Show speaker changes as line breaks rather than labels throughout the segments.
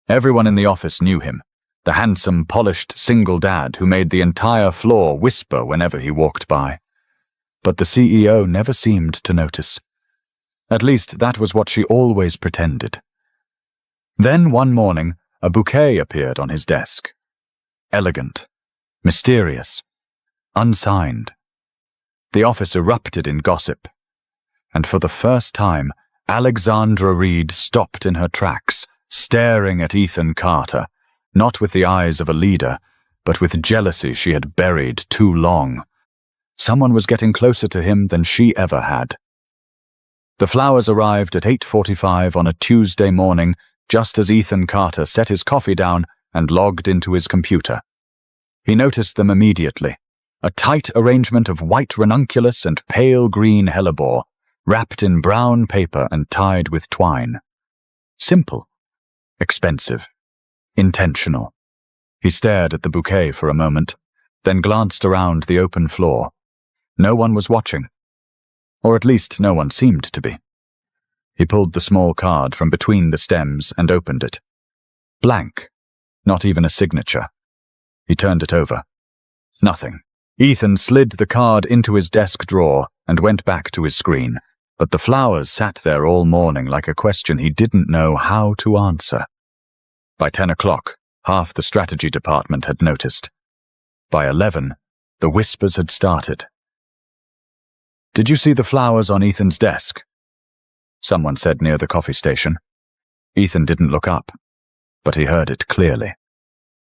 Everyone in the office knew him, the handsome, polished single dad who made the entire floor whisper whenever he walked by. But the CEO never seemed to notice. At least that was what she always pretended. Then one morning, a bouquet appeared on his desk. Elegant, mysterious, unsigned. The office erupted in gossip, and for the first time, Alexandra Reed stopped in her tracks, staring at Ethan Carter, not with the eyes of a leader, but with jealousy she had buried too long. Someone was getting closer to him than she ever had. The flowers arrived at 8:45 on a Tuesday morning, just as Ethan Carter set his coffee down and logged into his computer. He noticed them immediately, a tight arrangement of white ranunculus and pale green hellebore, wrapped in brown paper and tied with twine. Simple, expensive, intentional. He stared at the bouquet for a moment, then glanced around the open floor. No one was watching, or at least no one seemed to be. He pulled the small card from between the stems and opened it. Blank, not even a signature. He turned it over. Nothing. Ethan slid the card into his desk drawer and went back to his screen, but the flowers sat there all morning like a question he didn't know how to answer. By 10 o'clock, half the strategy department had noticed. By 11, the whispers had started. "Did you see the flowers on Ethan's desk?" someone said near the coffee station. Ethan didn't look up, but he heard it clearly.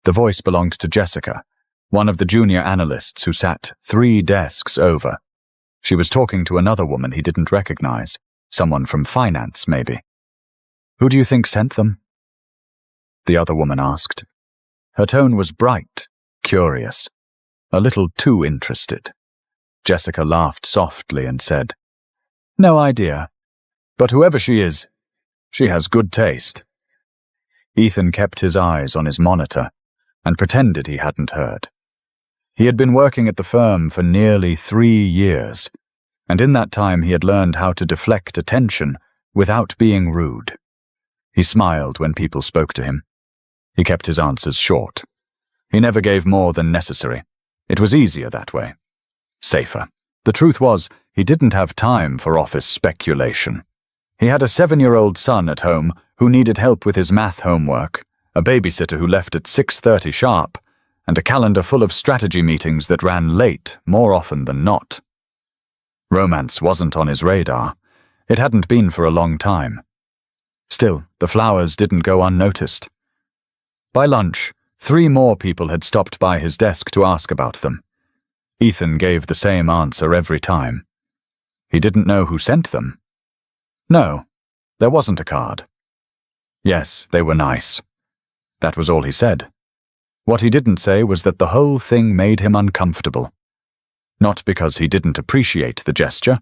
The voice belonged to Jessica, one of the junior analysts who sat 3 desks over. She was talking to another woman he didn't recognize, someone from finance, maybe. "Who do you think sent them?" the other woman asked. Her tone was bright, curious, a little too interested. Jessica laughed softly and said, "No idea. But whoever she is, she has good taste." Ethan kept his eyes on his monitor and pretended he hadn't heard. He had been working at the firm for nearly 3 years, and in that time he had learned how to deflect attention without being rude. He smiled when people spoke to him. He kept his answers short. He never gave more than necessary. It was easier that way. Safer. The truth was, he didn't have time for office speculation. He had a 7-year-old son at home who needed help with his math homework, a babysitter who left at 6:30 sharp, and a calendar full of strategy meetings that ran late more often than not. Romance wasn't on his radar. It hadn't been for a long time. Still, the flowers didn't go unnoticed. By lunch, 3 more people had stopped by his desk to ask about them. Ethan gave the same answer every time. He didn't know who sent them. No, there wasn't a card. Yes, they were nice. That was all he said. What he didn't say was that the whole thing made him uncomfortable. Not because he didn't appreciate the gesture,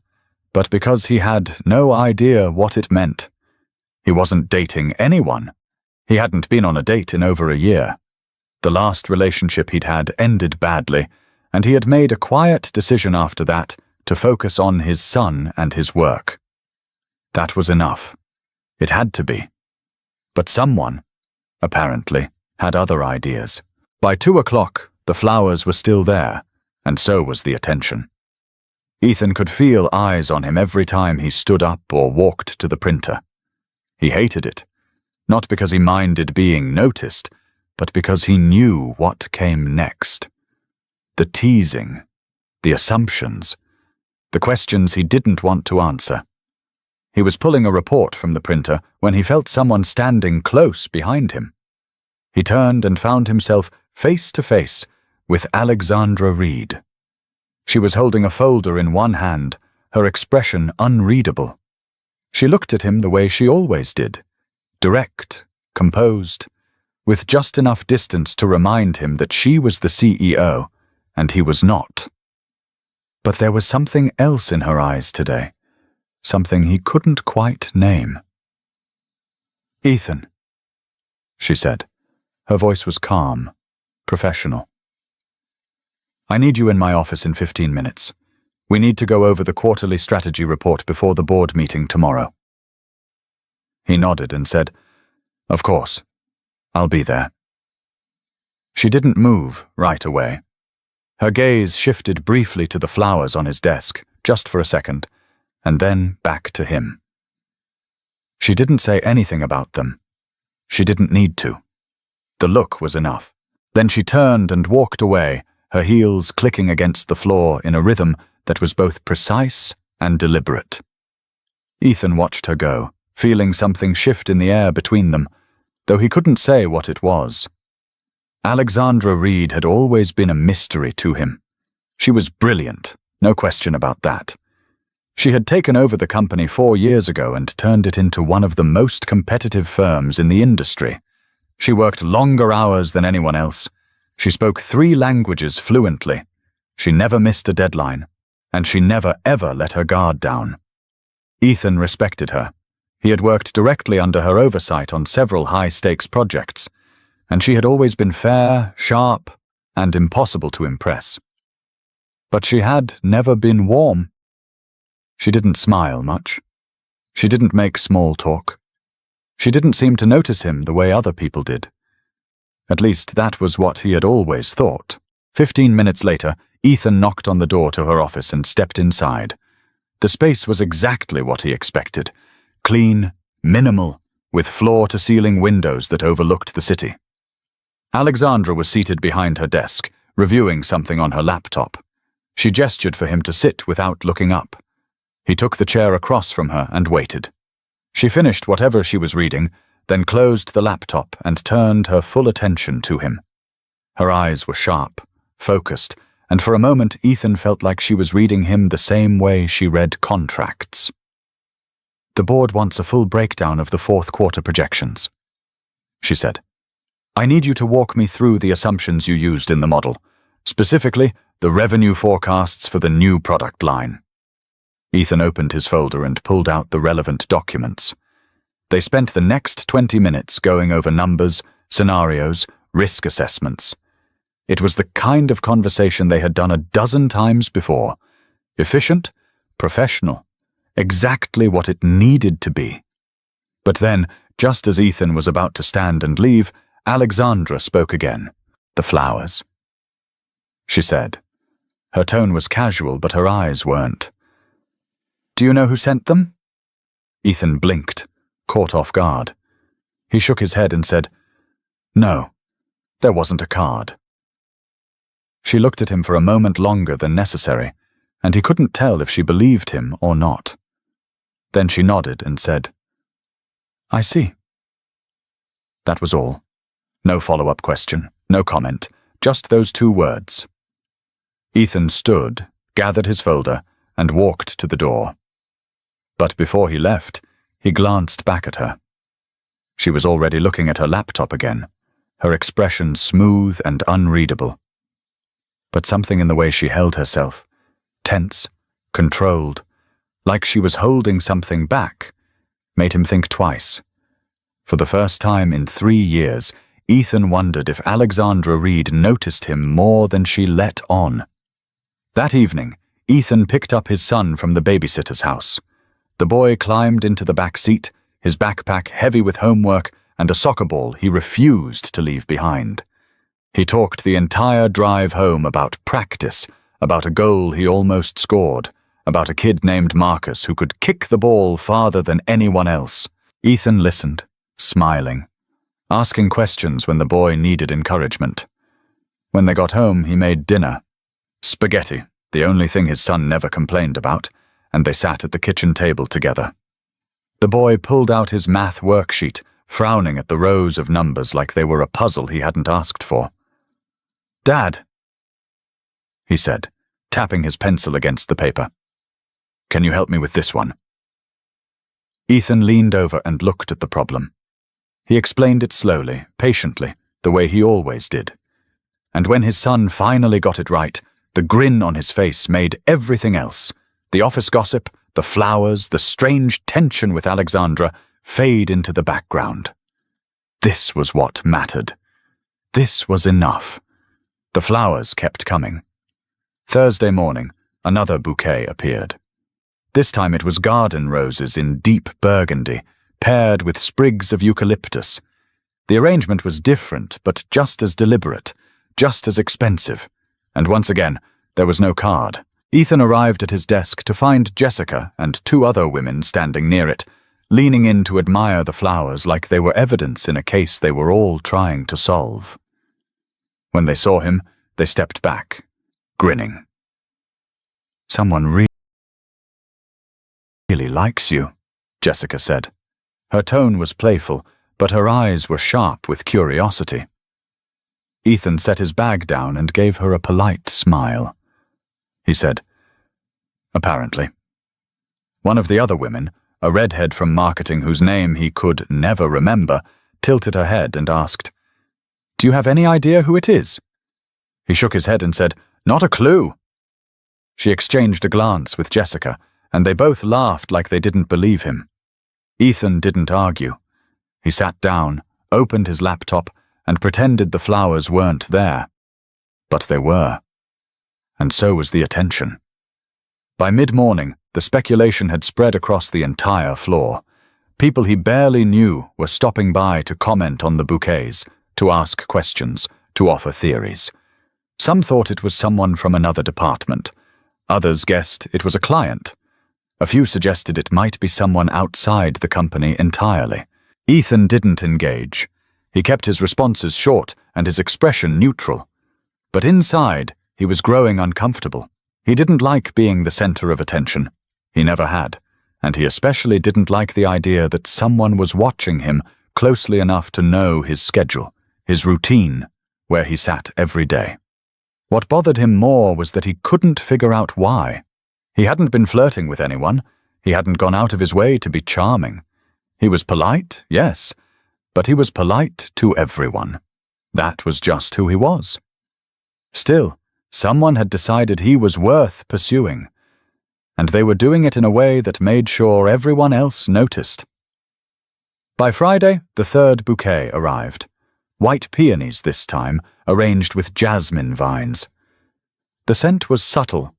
but because he had no idea what it meant. He wasn't dating anyone. He hadn't been on a date in over a year. The last relationship he'd had ended badly, and he had made a quiet decision after that to focus on his son and his work. That was enough. It had to be. But someone, apparently, had other ideas. By 2 o'clock, the flowers were still there, and so was the attention. Ethan could feel eyes on him every time he stood up or walked to the printer. He hated it, not because he minded being noticed, but because he knew what came next. The teasing, the assumptions, the questions he didn't want to answer. He was pulling a report from the printer when he felt someone standing close behind him. He turned and found himself face to face with Alexandra Reed. She was holding a folder in one hand, her expression unreadable. She looked at him the way she always did, direct, composed, with just enough distance to remind him that she was the CEO and he was not. But there was something else in her eyes today, something he couldn't quite name. "Ethan," she said. Her voice was calm, professional. "I need you in my office in 15 minutes. We need to go over the quarterly strategy report before the board meeting tomorrow." He nodded and said, "Of course." I'll be there." She didn't move right away. Her gaze shifted briefly to the flowers on his desk, just for a second, and then back to him. She didn't say anything about them. She didn't need to. The look was enough. Then she turned and walked away, her heels clicking against the floor in a rhythm that was both precise and deliberate. Ethan watched her go, feeling something shift in the air between them, though he couldn't say what it was. Alexandra Reed had always been a mystery to him. She was brilliant, no question about that. She had taken over the company 4 years ago and turned it into one of the most competitive firms in the industry. She worked longer hours than anyone else. She spoke 3 languages fluently. She never missed a deadline, and she never ever let her guard down. Ethan respected her. He had worked directly under her oversight on several high-stakes projects, and she had always been fair, sharp, and impossible to impress. But she had never been warm. She didn't smile much. She didn't make small talk. She didn't seem to notice him the way other people did. At least that was what he had always thought. 15 minutes later, Ethan knocked on the door to her office and stepped inside. The space was exactly what he expected. Clean, minimal, with floor-to-ceiling windows that overlooked the city. Alexandra was seated behind her desk, reviewing something on her laptop. She gestured for him to sit without looking up. He took the chair across from her and waited. She finished whatever she was reading, then closed the laptop and turned her full attention to him. Her eyes were sharp, focused, and for a moment Ethan felt like she was reading him the same way she read contracts. "The board wants a full breakdown of the 4th quarter projections," she said. "I need you to walk me through the assumptions you used in the model, specifically the revenue forecasts for the new product line." Ethan opened his folder and pulled out the relevant documents. They spent the next 20 minutes going over numbers, scenarios, risk assessments. It was the kind of conversation they had done a dozen times before. Efficient, professional, exactly what it needed to be. But then, just as Ethan was about to stand and leave, Alexandra spoke again. "The flowers," she said. Her tone was casual, but her eyes weren't. "Do you know who sent them?" Ethan blinked, caught off guard. He shook his head and said, "No, there wasn't a card." She looked at him for a moment longer than necessary, and he couldn't tell if she believed him or not. Then she nodded and said, "I see." That was all. No follow-up question, no comment, just those 2 words. Ethan stood, gathered his folder, and walked to the door. But before he left, he glanced back at her. She was already looking at her laptop again, her expression smooth and unreadable. But something in the way she held herself, tense, controlled, like she was holding something back, made him think twice. For the first time in 3 years, Ethan wondered if Alexandra Reed noticed him more than she let on. That evening, Ethan picked up his son from the babysitter's house. The boy climbed into the back seat, his backpack heavy with homework and a soccer ball he refused to leave behind. He talked the entire drive home about practice, about a goal he almost scored, about a kid named Marcus who could kick the ball farther than anyone else. Ethan listened, smiling, asking questions when the boy needed encouragement. When they got home, he made dinner. Spaghetti, the only thing his son never complained about, and they sat at the kitchen table together. The boy pulled out his math worksheet, frowning at the rows of numbers like they were a puzzle he hadn't asked for. "Dad," he said, tapping his pencil against the paper. "Can you help me with this one?" Ethan leaned over and looked at the problem. He explained it slowly, patiently, the way he always did. And when his son finally got it right, the grin on his face made everything else, the office gossip, the flowers, the strange tension with Alexandra, fade into the background. This was what mattered. This was enough. The flowers kept coming. Thursday morning, another bouquet appeared. This time it was garden roses in deep burgundy, paired with sprigs of eucalyptus. The arrangement was different, but just as deliberate, just as expensive. And once again, there was no card. Ethan arrived at his desk to find Jessica and 2 other women standing near it, leaning in to admire the flowers like they were evidence in a case they were all trying to solve. When they saw him, they stepped back, grinning. "Someone really likes you," Jessica said. Her tone was playful, but her eyes were sharp with curiosity. Ethan set his bag down and gave her a polite smile. He said, "Apparently." One of the other women, a redhead from marketing whose name he could never remember, tilted her head and asked, "Do you have any idea who it is?" He shook his head and said, "Not a clue." She exchanged a glance with Jessica, and they both laughed like they didn't believe him. Ethan didn't argue. He sat down, opened his laptop, and pretended the flowers weren't there. But they were. And so was the attention. By mid-morning, the speculation had spread across the entire floor. People he barely knew were stopping by to comment on the bouquets, to ask questions, to offer theories. Some thought it was someone from another department. Others guessed it was a client. A few suggested it might be someone outside the company entirely. Ethan didn't engage. He kept his responses short and his expression neutral. But inside, he was growing uncomfortable. He didn't like being the center of attention. He never had. And he especially didn't like the idea that someone was watching him closely enough to know his schedule, his routine, where he sat every day. What bothered him more was that he couldn't figure out why. He hadn't been flirting with anyone. He hadn't gone out of his way to be charming. He was polite, yes, but he was polite to everyone. That was just who he was. Still, someone had decided he was worth pursuing, and they were doing it in a way that made sure everyone else noticed. By Friday, the 3rd bouquet arrived. White peonies this time, arranged with jasmine vines. The scent was subtle,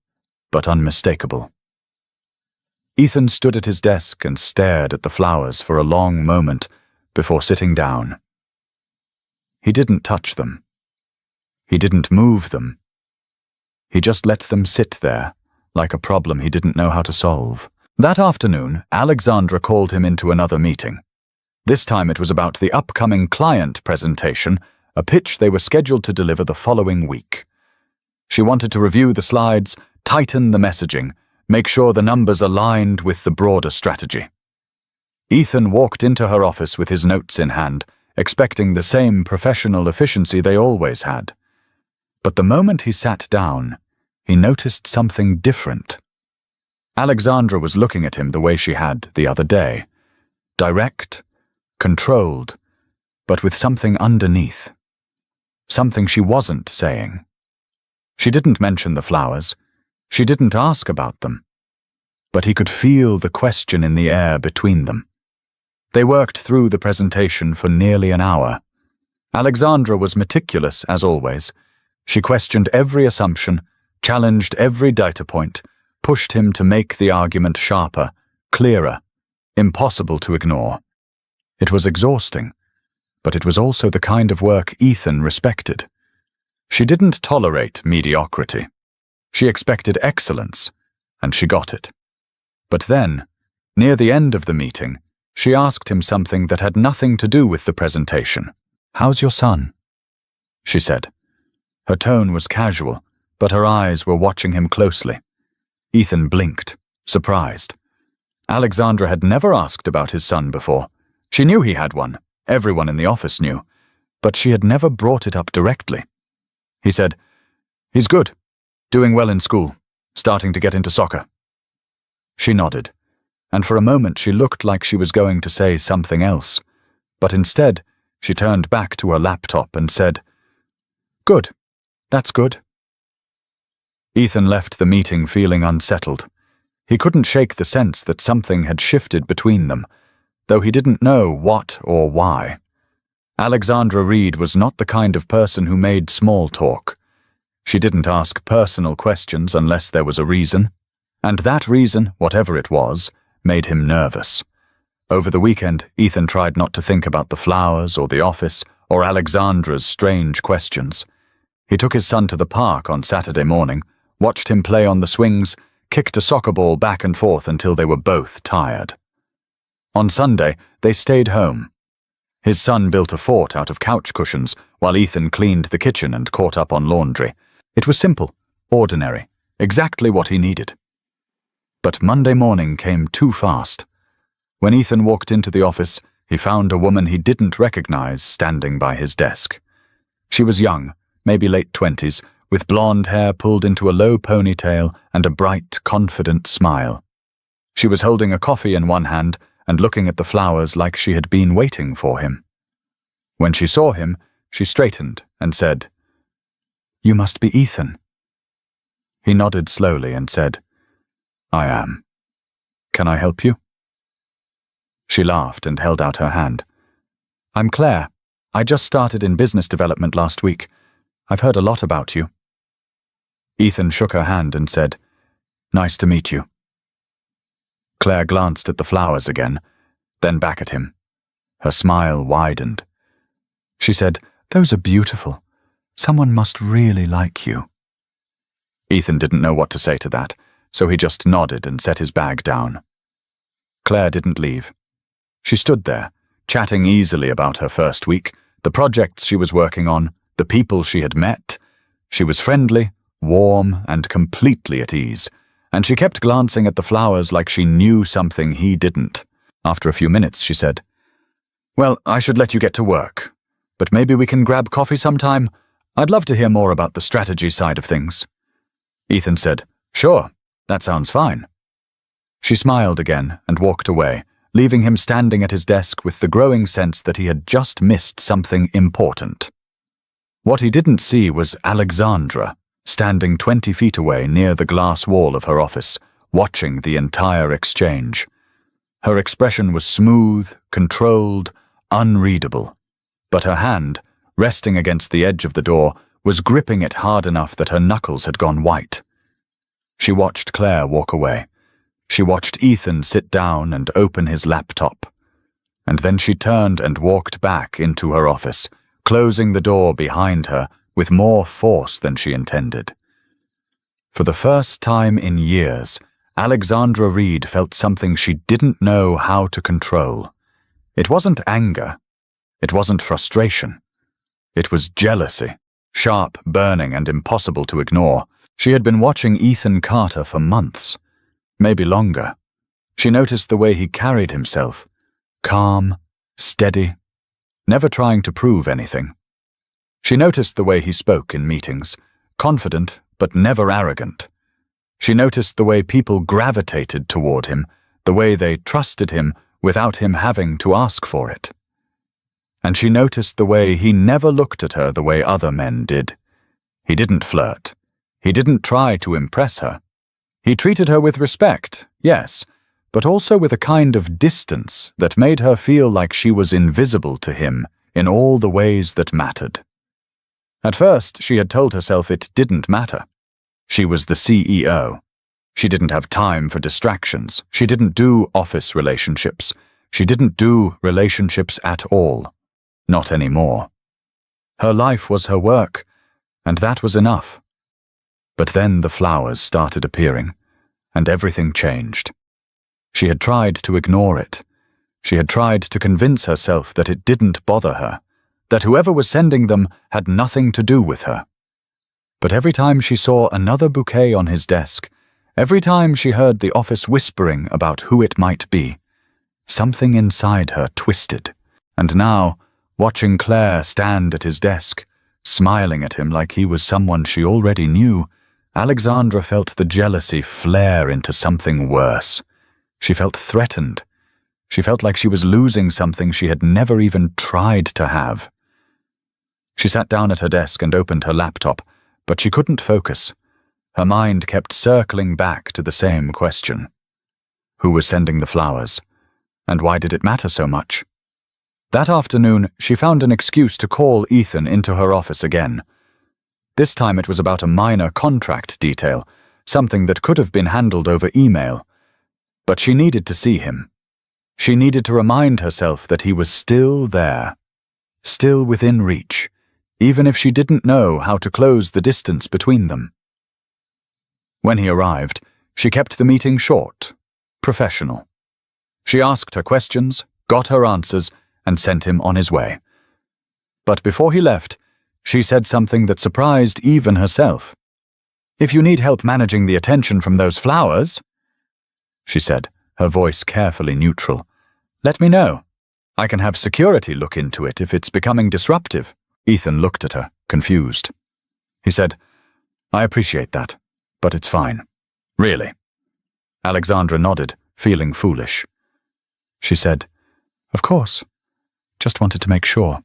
but unmistakable. Ethan stood at his desk and stared at the flowers for a long moment before sitting down. He didn't touch them. He didn't move them. He just let them sit there, like a problem he didn't know how to solve. That afternoon, Alexandra called him into another meeting. This time it was about the upcoming client presentation, a pitch they were scheduled to deliver the following week. She wanted to review the slides, tighten the messaging, make sure the numbers aligned with the broader strategy. Ethan walked into her office with his notes in hand, expecting the same professional efficiency they always had. But the moment he sat down, he noticed something different. Alexandra was looking at him the way she had the other day. Direct, controlled, but with something underneath. Something she wasn't saying. She didn't mention the flowers. She didn't ask about them. But he could feel the question in the air between them. They worked through the presentation for nearly an hour. Alexandra was meticulous, as always. She questioned every assumption, challenged every data point, pushed him to make the argument sharper, clearer, impossible to ignore. It was exhausting, but it was also the kind of work Ethan respected. She didn't tolerate mediocrity. She expected excellence, and she got it. But then, near the end of the meeting, she asked him something that had nothing to do with the presentation. "How's your son?" she said. Her tone was casual, but her eyes were watching him closely. Ethan blinked, surprised. Alexandra had never asked about his son before. She knew he had one. Everyone in the office knew. But she had never brought it up directly. He said, "He's good. Doing well in school. Starting to get into soccer." She nodded, and for a moment she looked like she was going to say something else. But instead, she turned back to her laptop and said, "Good. That's good." Ethan left the meeting feeling unsettled. He couldn't shake the sense that something had shifted between them, though he didn't know what or why. Alexandra Reed was not the kind of person who made small talk. She didn't ask personal questions unless there was a reason, and that reason, whatever it was, made him nervous. Over the weekend, Ethan tried not to think about the flowers or the office or Alexandra's strange questions. He took his son to the park on Saturday morning, watched him play on the swings, kicked a soccer ball back and forth until they were both tired. On Sunday, they stayed home. His son built a fort out of couch cushions while Ethan cleaned the kitchen and caught up on laundry. It was simple, ordinary, exactly what he needed. But Monday morning came too fast. When Ethan walked into the office, he found a woman he didn't recognize standing by his desk. She was young, maybe late 20s, with blonde hair pulled into a low ponytail and a bright, confident smile. She was holding a coffee in one hand and looking at the flowers like she had been waiting for him. When she saw him, she straightened and said, "You must be Ethan." He nodded slowly and said, "I am. Can I help you?" She laughed and held out her hand. "I'm Claire. I just started in business development last week. I've heard a lot about you." Ethan shook her hand and said, "Nice to meet you." Claire glanced at the flowers again, then back at him. Her smile widened. She said, "Those are beautiful. Someone must really like you." Ethan didn't know what to say to that, so he just nodded and set his bag down. Claire didn't leave. She stood there, chatting easily about her first week, the projects she was working on, the people she had met. She was friendly, warm, and completely at ease, and she kept glancing at the flowers like she knew something he didn't. After a few minutes, she said, "Well, I should let you get to work, but maybe we can grab coffee sometime. I'd love to hear more about the strategy side of things." Ethan said, "Sure, that sounds fine." She smiled again and walked away, leaving him standing at his desk with the growing sense that he had just missed something important. What he didn't see was Alexandra, standing 20 feet away near the glass wall of her office, watching the entire exchange. Her expression was smooth, controlled, unreadable, but her hand, resting against the edge of the door, was gripping it hard enough that her knuckles had gone white. She watched Claire walk away. She watched Ethan sit down and open his laptop. And then she turned and walked back into her office, closing the door behind her with more force than she intended. For the first time in years, Alexandra Reed felt something she didn't know how to control. It wasn't anger. It wasn't frustration. It was jealousy, sharp, burning, and impossible to ignore. She had been watching Ethan Carter for months, maybe longer. She noticed the way he carried himself, calm, steady, never trying to prove anything. She noticed the way he spoke in meetings, confident but never arrogant. She noticed the way people gravitated toward him, the way they trusted him without him having to ask for it. And she noticed the way he never looked at her the way other men did. He didn't flirt. He didn't try to impress her. He treated her with respect, yes, but also with a kind of distance that made her feel like she was invisible to him in all the ways that mattered. At first, she had told herself it didn't matter. She was the CEO. She didn't have time for distractions. She didn't do office relationships. She didn't do relationships at all. Not anymore. Her life was her work, and that was enough. But then the flowers started appearing, and everything changed. She had tried to ignore it. She had tried to convince herself that it didn't bother her, that whoever was sending them had nothing to do with her. But every time she saw another bouquet on his desk, every time she heard the office whispering about who it might be, something inside her twisted. And now, watching Claire stand at his desk, smiling at him like he was someone she already knew, Alexandra felt the jealousy flare into something worse. She felt threatened. She felt like she was losing something she had never even tried to have. She sat down at her desk and opened her laptop, but she couldn't focus. Her mind kept circling back to the same question. Who was sending the flowers? And why did it matter so much? That afternoon, she found an excuse to call Ethan into her office again. This time it was about a minor contract detail, something that could have been handled over email. But she needed to see him. She needed to remind herself that he was still there, still within reach, even if she didn't know how to close the distance between them. When he arrived, she kept the meeting short, professional. She asked her questions, got her answers, and sent him on his way. But before he left, she said something that surprised even herself. "If you need help managing the attention from those flowers," she said, her voice carefully neutral, "let me know. I can have security look into it if it's becoming disruptive." Ethan looked at her, confused. He said, "I appreciate that, but it's fine. Really." Alexandra nodded, feeling foolish. She said, "Of course. Just wanted to make sure."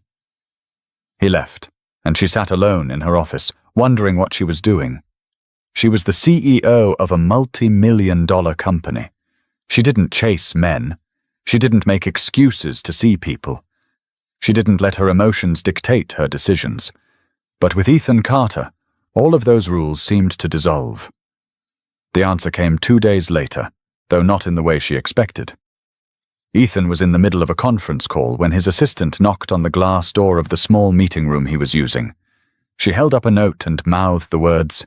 He left, and she sat alone in her office, wondering what she was doing. She was the CEO of a multi-million-dollar company. She didn't chase men. She didn't make excuses to see people. She didn't let her emotions dictate her decisions. But with Ethan Carter, all of those rules seemed to dissolve. The answer came 2 days later, though not in the way she expected. Ethan was in the middle of a conference call when his assistant knocked on the glass door of the small meeting room he was using. She held up a note and mouthed the words,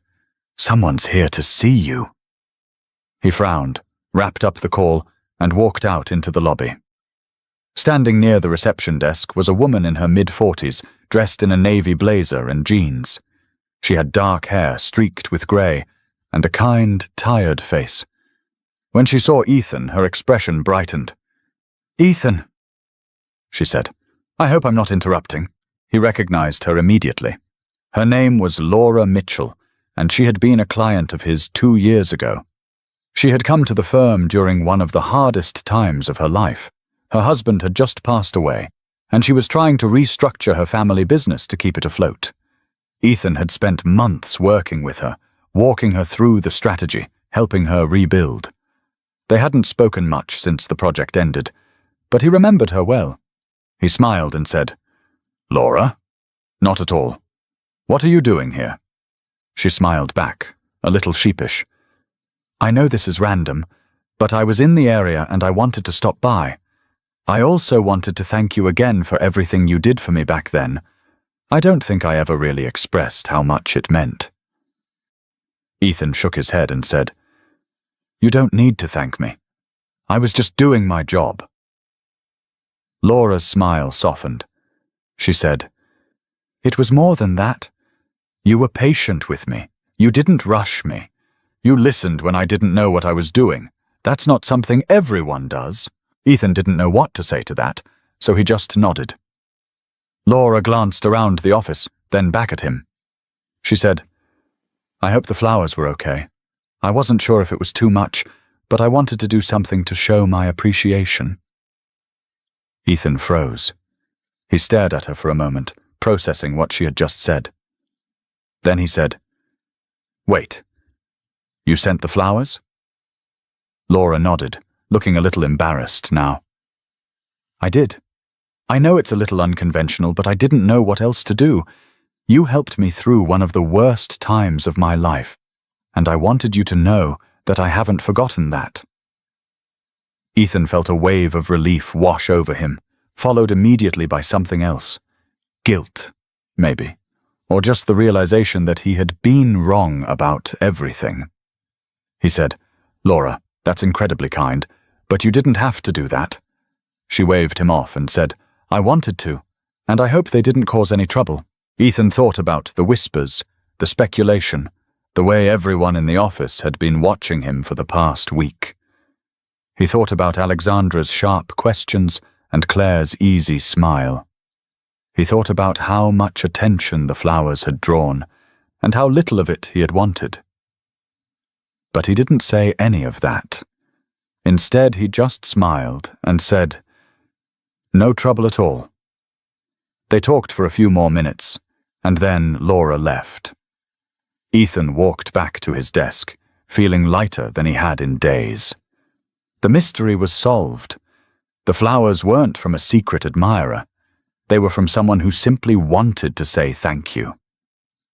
"Someone's here to see you." He frowned, wrapped up the call, and walked out into the lobby. Standing near the reception desk was a woman in her mid-40s, dressed in a navy blazer and jeans. She had dark hair streaked with grey, and a kind, tired face. When she saw Ethan, her expression brightened. "Ethan," she said. "I hope I'm not interrupting." He recognized her immediately. Her name was Laura Mitchell, and she had been a client of his 2 years ago. She had come to the firm during one of the hardest times of her life. Her husband had just passed away, and she was trying to restructure her family business to keep it afloat. Ethan had spent months working with her, walking her through the strategy, helping her rebuild. They hadn't spoken much since the project ended, but he remembered her well. He smiled and said, "Laura?" "Not at all. What are you doing here?" She smiled back, a little sheepish. "I know this is random, but I was in the area and I wanted to stop by. I also wanted to thank you again for everything you did for me back then. I don't think I ever really expressed how much it meant." Ethan shook his head and said, "You don't need to thank me. I was just doing my job." Laura's smile softened. She said, "It was more than that. You were patient with me. You didn't rush me. You listened when I didn't know what I was doing. That's not something everyone does." Ethan didn't know what to say to that, so he just nodded. Laura glanced around the office, then back at him. She said, "I hope the flowers were okay. I wasn't sure if it was too much, but I wanted to do something to show my appreciation." Ethan froze. He stared at her for a moment, processing what she had just said. Then he said, "Wait, you sent the flowers?" Laura nodded, looking a little embarrassed now. "I did. I know it's a little unconventional, but I didn't know what else to do. You helped me through one of the worst times of my life, and I wanted you to know that I haven't forgotten that." Ethan felt a wave of relief wash over him, followed immediately by something else. Guilt, maybe, or just the realization that he had been wrong about everything. He said, "Laura, that's incredibly kind, but you didn't have to do that." She waved him off and said, "I wanted to, and I hope they didn't cause any trouble." Ethan thought about the whispers, the speculation, the way everyone in the office had been watching him for the past week. He thought about Alexandra's sharp questions and Claire's easy smile. He thought about how much attention the flowers had drawn, and how little of it he had wanted. But he didn't say any of that. Instead, he just smiled and said, "No trouble at all." They talked for a few more minutes, and then Laura left. Ethan walked back to his desk, feeling lighter than he had in days. The mystery was solved. The flowers weren't from a secret admirer. They were from someone who simply wanted to say thank you.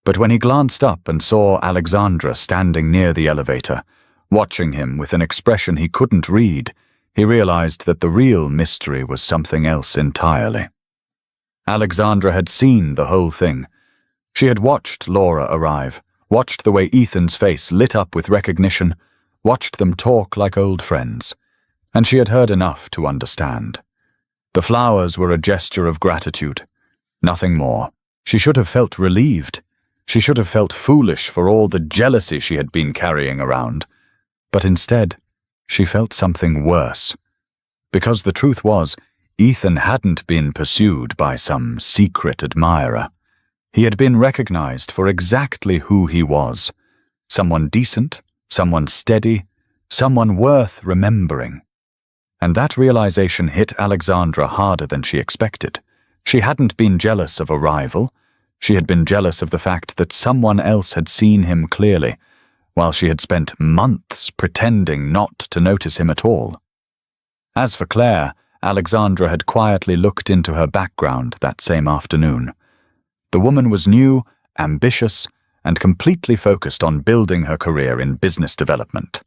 But when he glanced up and saw Alexandra standing near the elevator, watching him with an expression he couldn't read, he realized that the real mystery was something else entirely. Alexandra had seen the whole thing. She had watched Laura arrive, watched the way Ethan's face lit up with recognition, watched them talk like old friends, and she had heard enough to understand. The flowers were a gesture of gratitude, nothing more. She should have felt relieved. She should have felt foolish for all the jealousy she had been carrying around. But instead, she felt something worse. Because the truth was, Ethan hadn't been pursued by some secret admirer. He had been recognized for exactly who he was. Someone decent, someone steady, someone worth remembering. And that realization hit Alexandra harder than she expected. She hadn't been jealous of a rival. She had been jealous of the fact that someone else had seen him clearly, while she had spent months pretending not to notice him at all. As for Claire, Alexandra had quietly looked into her background that same afternoon. The woman was new, ambitious, and completely focused on building her career in business development.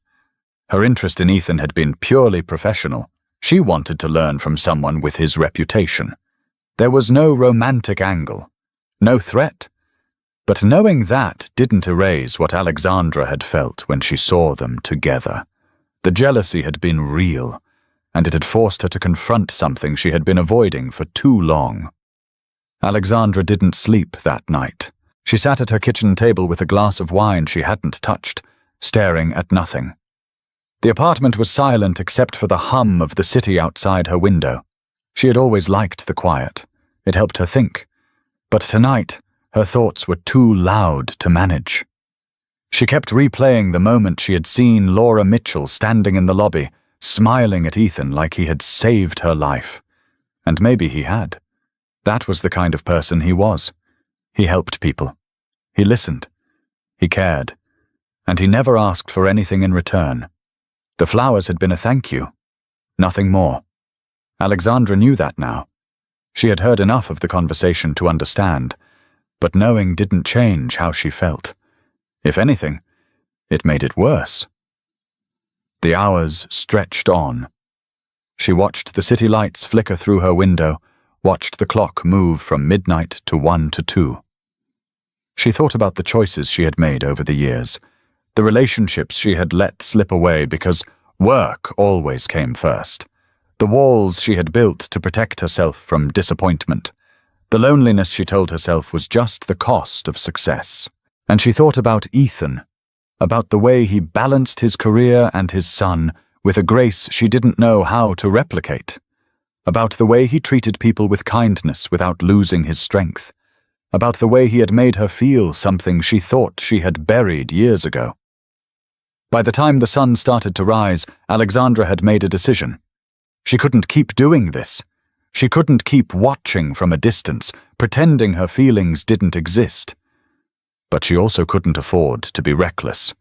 Her interest in Ethan had been purely professional. She wanted to learn from someone with his reputation. There was no romantic angle, no threat. But knowing that didn't erase what Alexandra had felt when she saw them together. The jealousy had been real, and it had forced her to confront something she had been avoiding for too long. Alexandra didn't sleep that night. She sat at her kitchen table with a glass of wine she hadn't touched, staring at nothing. The apartment was silent except for the hum of the city outside her window. She had always liked the quiet. It helped her think. But tonight, her thoughts were too loud to manage. She kept replaying the moment she had seen Laura Mitchell standing in the lobby, smiling at Ethan like he had saved her life. And maybe he had. That was the kind of person he was. He helped people. He listened. He cared. And he never asked for anything in return. The flowers had been a thank you. Nothing more. Alexandra knew that now. She had heard enough of the conversation to understand, but knowing didn't change how she felt. If anything, it made it worse. The hours stretched on. She watched the city lights flicker through her window, watched the clock move from midnight to 1 to 2. She thought about the choices she had made over the years, the relationships she had let slip away because work always came first, the walls she had built to protect herself from disappointment, the loneliness she told herself was just the cost of success. And she thought about Ethan, about the way he balanced his career and his son with a grace she didn't know how to replicate, about the way he treated people with kindness without losing his strength, about the way he had made her feel something she thought she had buried years ago. By the time the sun started to rise, Alexandra had made a decision. She couldn't keep doing this. She couldn't keep watching from a distance, pretending her feelings didn't exist. But she also couldn't afford to be reckless.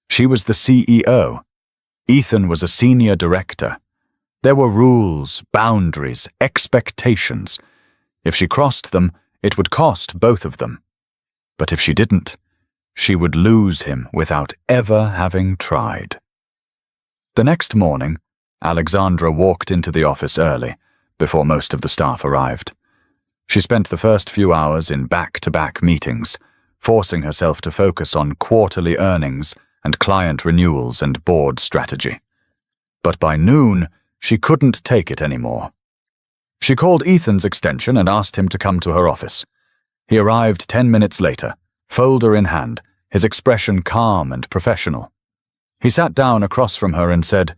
She was the CEO. Ethan was a senior director. There were rules, boundaries, expectations. If she crossed them, it would cost both of them. But if she didn't, she would lose him without ever having tried. The next morning, Alexandra walked into the office early, before most of the staff arrived. She spent the first few hours in back-to-back meetings, forcing herself to focus on quarterly earnings and client renewals and board strategy. But by noon, she couldn't take it anymore. She called Ethan's extension and asked him to come to her office. He arrived 10 minutes later, folder in hand, his expression calm and professional. He sat down across from her and said,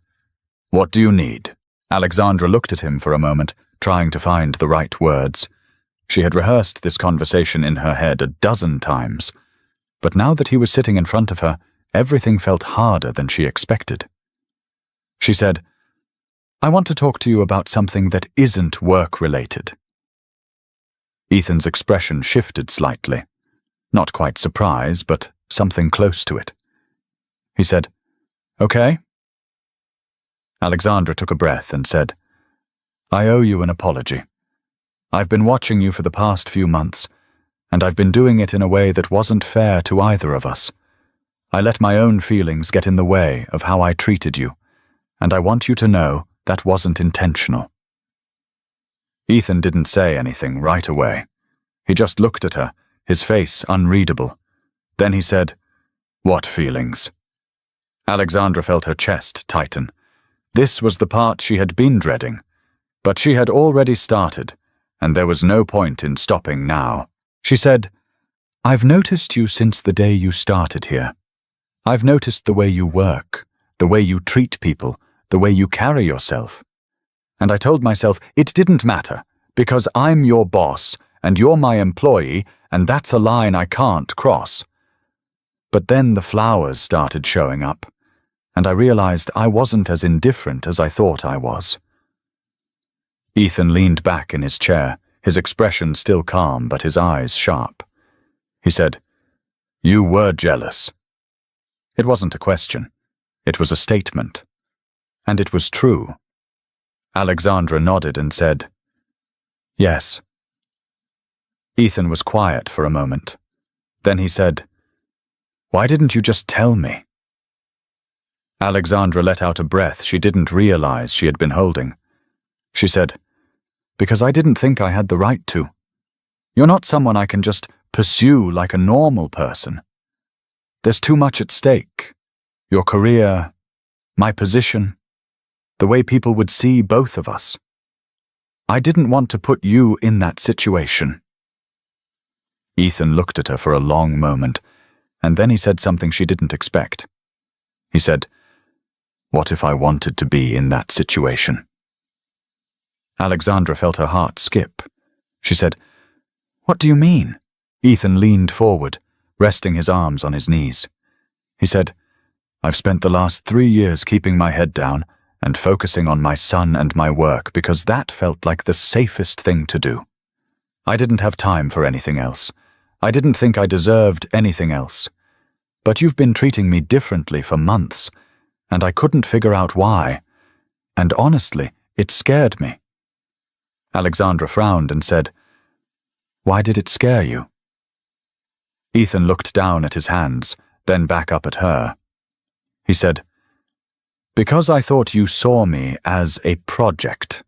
"What do you need?" Alexandra looked at him for a moment, trying to find the right words. She had rehearsed this conversation in her head a dozen times, but now that he was sitting in front of her, everything felt harder than she expected. She said, "I want to talk to you about something that isn't work-related." Ethan's expression shifted slightly. Not quite surprise, but something close to it. He said, "Okay." Alexandra took a breath and said, "I owe you an apology. I've been watching you for the past few months, and I've been doing it in a way that wasn't fair to either of us. I let my own feelings get in the way of how I treated you, and I want you to know that wasn't intentional. Ethan didn't say anything right away. He just looked at her, his face unreadable. Then he said, "What feelings?" Alexandra felt her chest tighten. This was the part she had been dreading. But she had already started, and there was no point in stopping now. She said, "I've noticed you since the day you started here. I've noticed the way you work, the way you treat people, the way you carry yourself. And I told myself it didn't matter, because I'm your boss, and you're my employee, and that's a line I can't cross." But then the flowers started showing up, and I realized I wasn't as indifferent as I thought I was. Ethan leaned back in his chair, his expression still calm but his eyes sharp. He said, "You were jealous." It wasn't a question. It was a statement. And it was true. Alexandra nodded and said, "Yes." Ethan was quiet for a moment. Then he said, "Why didn't you just tell me?" Alexandra let out a breath she didn't realize she had been holding. She said, "Because I didn't think I had the right to. You're not someone I can just pursue like a normal person. There's too much at stake. Your career, my position, the way people would see both of us. I didn't want to put you in that situation." Ethan looked at her for a long moment, and then he said something she didn't expect. He said, "What if I wanted to be in that situation?" Alexandra felt her heart skip. She said, "What do you mean?" Ethan leaned forward, resting his arms on his knees. He said, "I've spent the last 3 years keeping my head down and focusing on my son and my work because that felt like the safest thing to do. I didn't have time for anything else. I didn't think I deserved anything else. But you've been treating me differently for months, and I couldn't figure out why. And honestly, it scared me." Alexandra frowned and said, "Why did it scare you?" Ethan looked down at his hands, then back up at her. He said, "Because I thought you saw me as a project.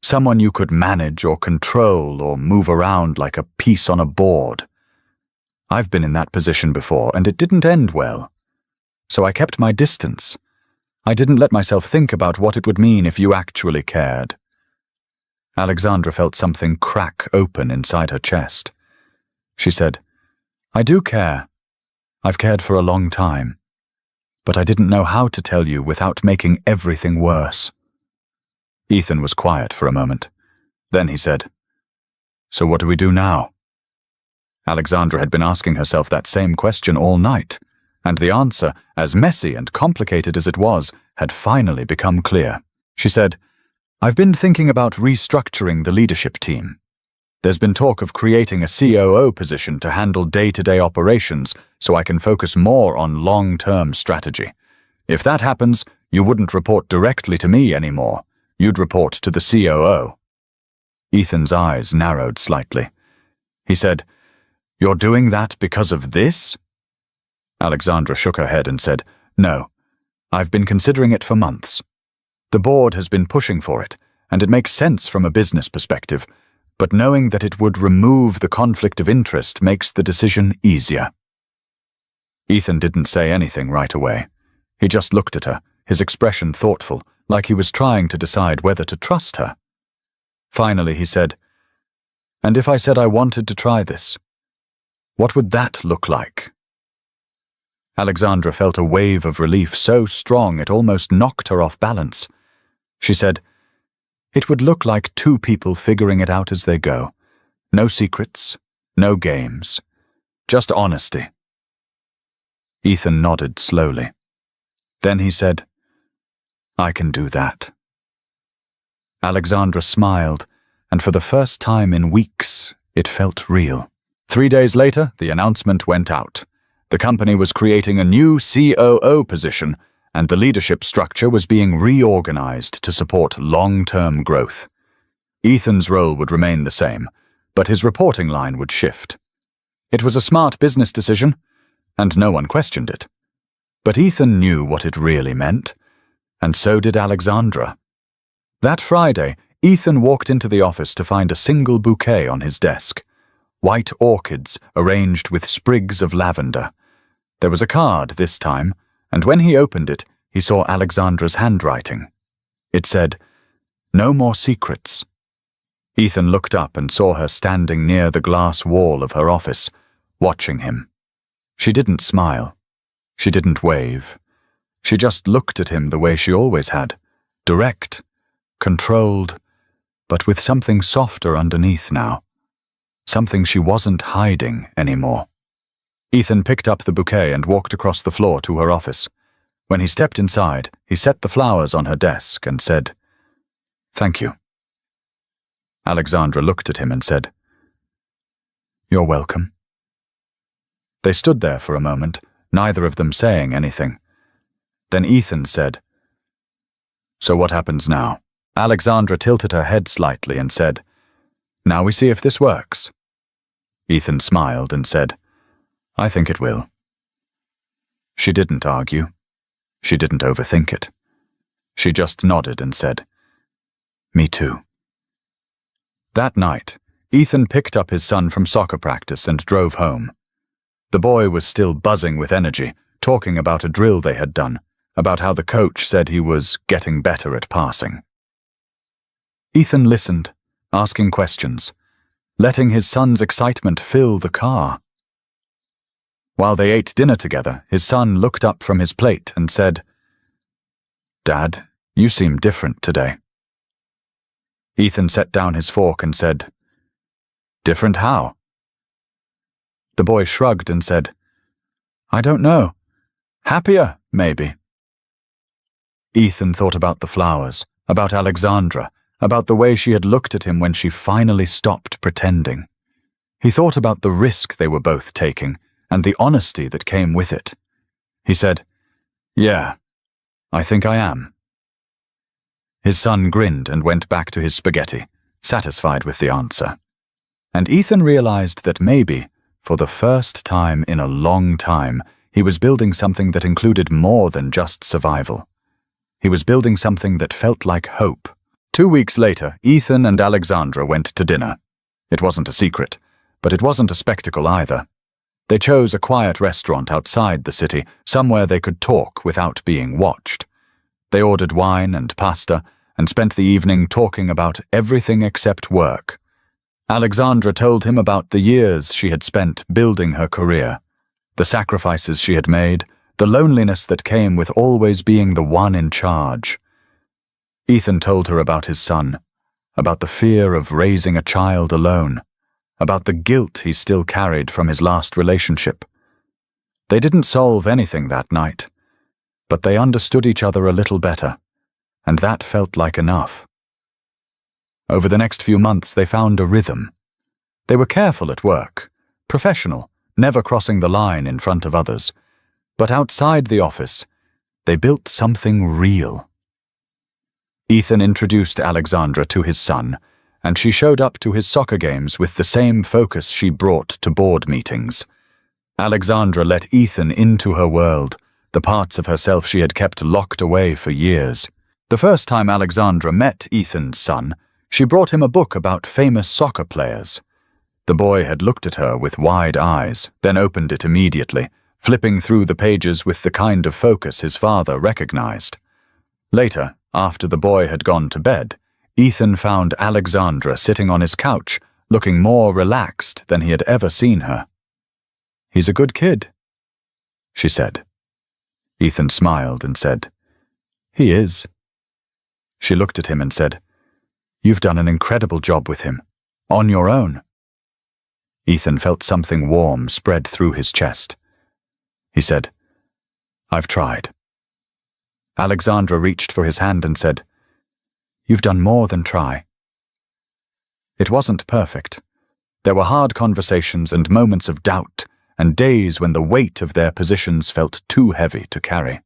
Someone you could manage or control or move around like a piece on a board. I've been in that position before, and it didn't end well. So I kept my distance. I didn't let myself think about what it would mean if you actually cared." Alexandra felt something crack open inside her chest. She said, "I do care. I've cared for a long time. But I didn't know how to tell you without making everything worse." Ethan was quiet for a moment. Then he said, "So what do we do now?" Alexandra had been asking herself that same question all night, and the answer, as messy and complicated as it was, had finally become clear. She said, "I've been thinking about restructuring the leadership team. There's been talk of creating a COO position to handle day-to-day operations so I can focus more on long-term strategy. If that happens, you wouldn't report directly to me anymore. You'd report to the COO." Ethan's eyes narrowed slightly. He said, "You're doing that because of this?" Alexandra shook her head and said, "No, I've been considering it for months. The board has been pushing for it, and it makes sense from a business perspective, but knowing that it would remove the conflict of interest makes the decision easier." Ethan didn't say anything right away. He just looked at her, his expression thoughtful, like he was trying to decide whether to trust her. Finally, he said, "And if I said I wanted to try this, what would that look like?" Alexandra felt a wave of relief so strong it almost knocked her off balance. She said, "It would look like 2 people figuring it out as they go. No secrets, no games, just honesty." Ethan nodded slowly. Then he said, "I can do that." Alexandra smiled, and for the first time in weeks, it felt real. 3 days later, the announcement went out. The company was creating a new COO position, and the leadership structure was being reorganized to support long-term growth. Ethan's role would remain the same, but his reporting line would shift. It was a smart business decision, and no one questioned it. But Ethan knew what it really meant, and so did Alexandra. That Friday, Ethan walked into the office to find a single bouquet on his desk. White orchids arranged with sprigs of lavender. There was a card this time, and when he opened it, he saw Alexandra's handwriting. It said, "No more secrets." Ethan looked up and saw her standing near the glass wall of her office, watching him. She didn't smile. She didn't wave. She just looked at him the way she always had, direct, controlled, but with something softer underneath now. Something she wasn't hiding anymore. Ethan picked up the bouquet and walked across the floor to her office. When he stepped inside, he set the flowers on her desk and said, "Thank you." Alexandra looked at him and said, "You're welcome." They stood there for a moment, neither of them saying anything. Then Ethan said, "So what happens now?" Alexandra tilted her head slightly and said, "Now we see if this works." Ethan smiled and said, "I think it will." She didn't argue. She didn't overthink it. She just nodded and said, "Me too." That night, Ethan picked up his son from soccer practice and drove home. The boy was still buzzing with energy, talking about a drill they had done, about how the coach said he was getting better at passing. Ethan listened, asking questions, letting his son's excitement fill the car. While they ate dinner together, his son looked up from his plate and said, "Dad, you seem different today." Ethan set down his fork and said, "Different how?" The boy shrugged and said, "I don't know. Happier, maybe." Ethan thought about the flowers, about Alexandra, about the way she had looked at him when she finally stopped pretending. He thought about the risk they were both taking and the honesty that came with it. He said, "Yeah, I think I am." His son grinned and went back to his spaghetti, satisfied with the answer. And Ethan realized that maybe, for the first time in a long time, he was building something that included more than just survival. He was building something that felt like hope. 2 weeks later, Ethan and Alexandra went to dinner. It wasn't a secret, but it wasn't a spectacle either. They chose a quiet restaurant outside the city, somewhere they could talk without being watched. They ordered wine and pasta and spent the evening talking about everything except work. Alexandra told him about the years she had spent building her career, the sacrifices she had made, the loneliness that came with always being the one in charge. Ethan told her about his son, about the fear of raising a child alone, about the guilt he still carried from his last relationship. They didn't solve anything that night, but they understood each other a little better, and that felt like enough. Over the next few months, they found a rhythm. They were careful at work, professional, never crossing the line in front of others. But outside the office, they built something real. Ethan introduced Alexandra to his son, and she showed up to his soccer games with the same focus she brought to board meetings. Alexandra let Ethan into her world, the parts of herself she had kept locked away for years. The first time Alexandra met Ethan's son, she brought him a book about famous soccer players. The boy had looked at her with wide eyes, then opened it immediately, flipping through the pages with the kind of focus his father recognized. Later, after the boy had gone to bed, Ethan found Alexandra sitting on his couch, looking more relaxed than he had ever seen her. "He's a good kid," she said. Ethan smiled and said, "He is." She looked at him and said, "You've done an incredible job with him, on your own." Ethan felt something warm spread through his chest. He said, "I've tried." Alexandra reached for his hand and said, "You've done more than try." It wasn't perfect. There were hard conversations and moments of doubt, and days when the weight of their positions felt too heavy to carry.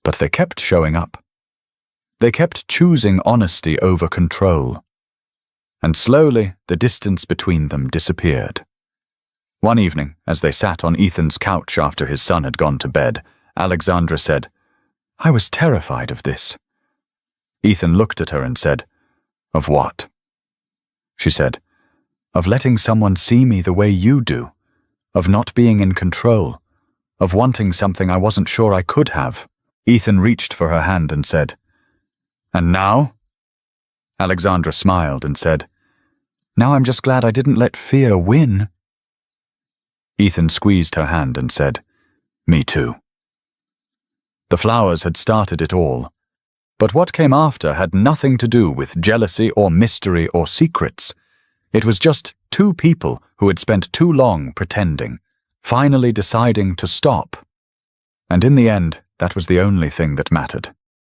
But they kept showing up. They kept choosing honesty over control. And slowly, the distance between them disappeared. One evening, as they sat on Ethan's couch after his son had gone to bed, Alexandra said, "I was terrified of this." Ethan looked at her and said, "Of what?" She said, "Of letting someone see me the way you do, of not being in control, of wanting something I wasn't sure I could have." Ethan reached for her hand and said, "And now?" Alexandra smiled and said, "Now I'm just glad I didn't let fear win." Ethan squeezed her hand and said, "Me too." The flowers had started it all, but what came after had nothing to do with jealousy or mystery or secrets. It was just two people who had spent too long pretending, finally deciding to stop. And in the end, that was the only thing that mattered.